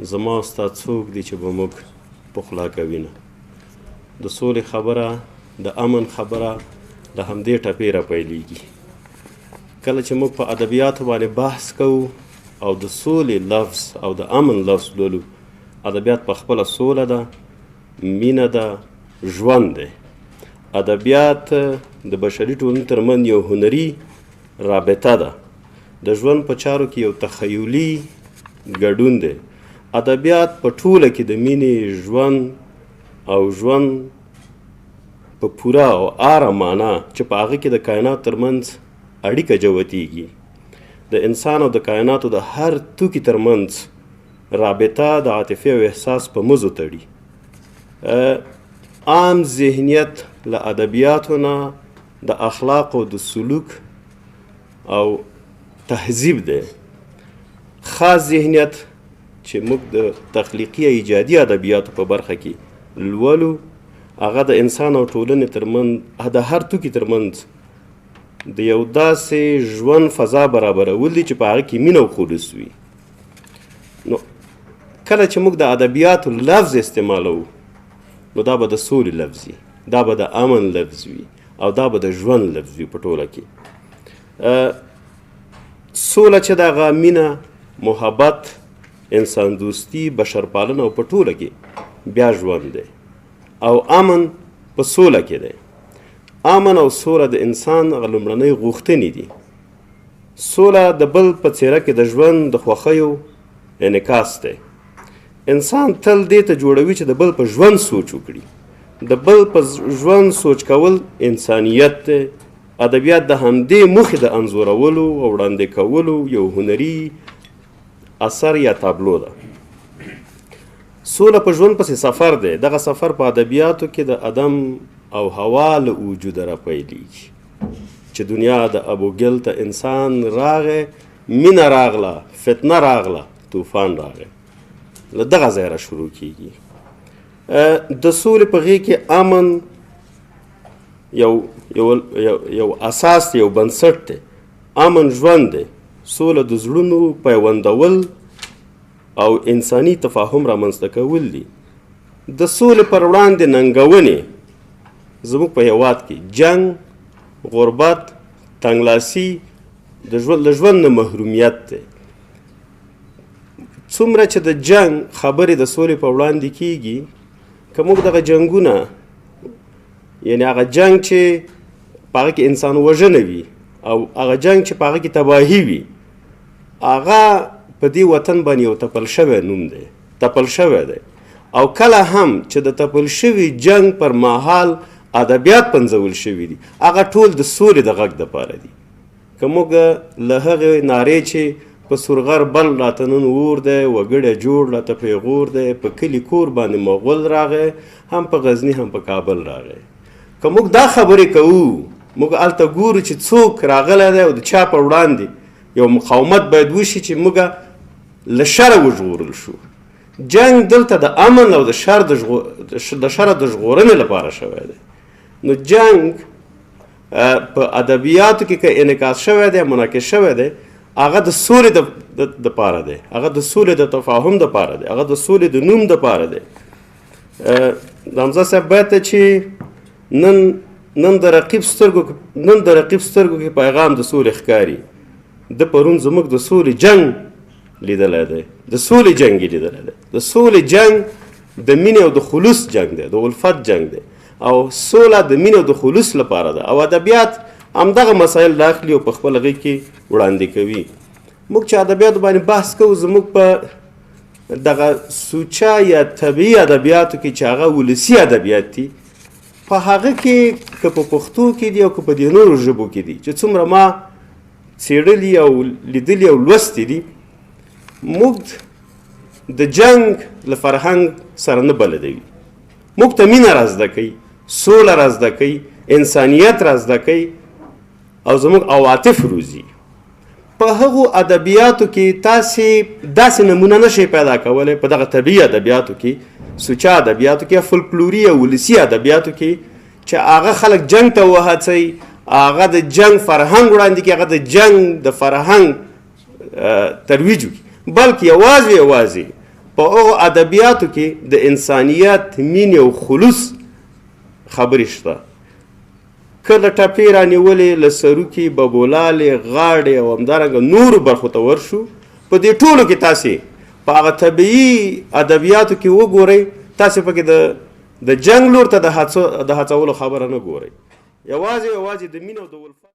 زما او ستا څوک دي چې به موږ پخلا کوینه. د سولې خبره، د امن خبره د همدې ټپې راپیلېږي. کله چې موږ په ادبیاتو باندې بحث کوو او د سولې لفظ او د امن لفظ لولو، ادبیات په خپله سوله ده، مینه ده، ژوند دی. ادبیات د بشري ټولنې ترمنځ یو هنري رابطه ده، د ژوند په چارو کې یو تخیلي ګډون دی. ادبیات په ټوله کې د مینې ژوند او ژوند په پوره او آره معنا چې په هغه کې د کائنات ترمنځ اړیکه جوتیږي، د انسان او د کائناتو د هر توکي ترمنځ رابطه د عاطفې او احساس په مزو تړي. عام ذهنیت له ادبیاتو نه د اخلاق او د سلوک او تهذیب دی. خاص ذهنیت چې موږ د تخلیقي ایجادي ادبیاتو په برخه کې لولو، هغه د انسان او ټولنې ترمنځ د هر توکي ترمنځ د یو داسې ژوند فضا برابرول دي چې په هغه کې مینه او خلوص وي. نو کله چې موږ د ادبیاتو لفظ استعمالوو، نو دا به د سولې لفظ وي، دا به د امن لفظ وي او دا به د ژوند لفظ وي. په ټوله کې سوله چې دغه مینه، محبت، انسان دوستی، بشرپالنه او په ټوله کې بیا ژوند دی. او امن په سوله کې دی. امن او سوله د انسان هغه لومړنۍ غوښتنې دي. سوله د بل په څېره کې د ژوند د خوښیو انعکاس دی. انسان تل دې ته جوړوي چې د بل په ژوند سوچ وکړي. د بل په ژوند سوچ کول انسانیت دی. ادبیات د همدې موخې د انځورولو او وړاندې کولو یو هنري اثر یا تابلو ده. سوله په ژوند پسې سفر دی. دغه سفر په ادبیاتو کې د ادم او حوا له وجوده راپیلېږي چې دنیا د ابوګل ته انسان راغی، مینه راغله، فتنه راغله، طوفان راغی. له دغه ځای را شروع کیږي. د سولې په غېږ کې امن یو اساس دی، یو بنسټ دی. امن ژوند دی. سوله د زړونو پیوندول او انساني تفاهم رامنځته کول دي. د سولې پر وړاندې ننګونې زموږ په هېواد کې جنګ، غربت، تنګلاسي، د ژوند نه محرومیت دی. څومره چې د جنګ خبرې د سولې په وړاندې کیږي، که موږ دغه جنګونه، یعنی هغه جنګ چې په هغه کې انسان وژنه وي او هغه جنګ چې په هغه کې تباهي وي، هغه په دې وطن باندې یو تپل شوی نوم دی، تپل شوی دی. او کله هم چې د تپل شوي جنګ پر مهال ادبیات پنځول شوي دي، هغه ټول د سولې د غږ دپاره دي. که موږ له هغې نارې چې په سورغر بل راته نن اور دی، وګړی جوړ راته پیغور دی، په کلي کور باندې مغول راغی، هم په غزني هم په کابل راغی، که موږ دا خبرې کوو، موږ هلته ګورو چې څوک راغلی دی او د چا په وړاندې یو مقاومت باید وشي چې موږ له شره وژغورل شو. جنګ دلته د امن او د شر د ژغورنې لپاره شوی دی. نو جنګ په ادبیاتو کې که انعکاس شوی دی، منعکس شوی دی، هغه د سولې دپاره دی، هغه د سولې د تفاهم دپاره دی، هغه د سولې د نوم دپاره دی. د حمزه صاحب بیت دی چې نن د رقیب سترګو کې پیغام د سولې ښکاري، د پرون زموږ د سولې جنګ لیدلی دی، د سولې جنګ یې لیدلی دی. د سولې جنګ د مینې او د خلوص جنګ دی، د الفت جنګ دی، او سوله د مینې او د خلوص لپاره ده. او ادبیات همدغه مسایل داخلي او په خپله غېږ کې وړاندې کوي. موږ چې ادبیاتو باندې بحث کوو، زموږ په دغه سوچه یا طبیعي ادبیاتو کې چې هغه ولسي ادبیات دي، په هغه کې که په پښتو کې دي او که په دې نورو ژبو کې دي چې څومره ما څېړلي او لیدلي او لوستي دي، موږ د جنګ له فرهنګ سره نه بلدوي. موږ ته مینه را زده کوي، سوله را زده کوي، انسانیت را زده کوي او زموږ عواطف روزي. په هغو ادبیاتو کې تاسې داسې نمونه نشئ پیدا کولی، په دغه طبیعي ادبیاتو کې، سوچه ادبیاتو کې، فولکلوري او ولسي ادبیاتو کې، چې هغه خلک جنګ ته وهڅوي، هغه د جنگ فرهنګ وړاندې کړي، هغه د جنگ د فرهنګ ترویج وکړي، بلکې یوازې په هغو ادبیاتو کې د انسانیت مینې او خلوص خبرې شته. کله ټپې رانیولې له سروکي ببولالې غاړې او همدارنګه نورو برخو ته ورشو. په دې ټولو کې تاسې په هغه طبیعي ادبیاتو کې وګورئ، تاسې پکې د جنګ لور ته د هڅولو خبره نه ګورئ. یوازې د مینې او د ولفت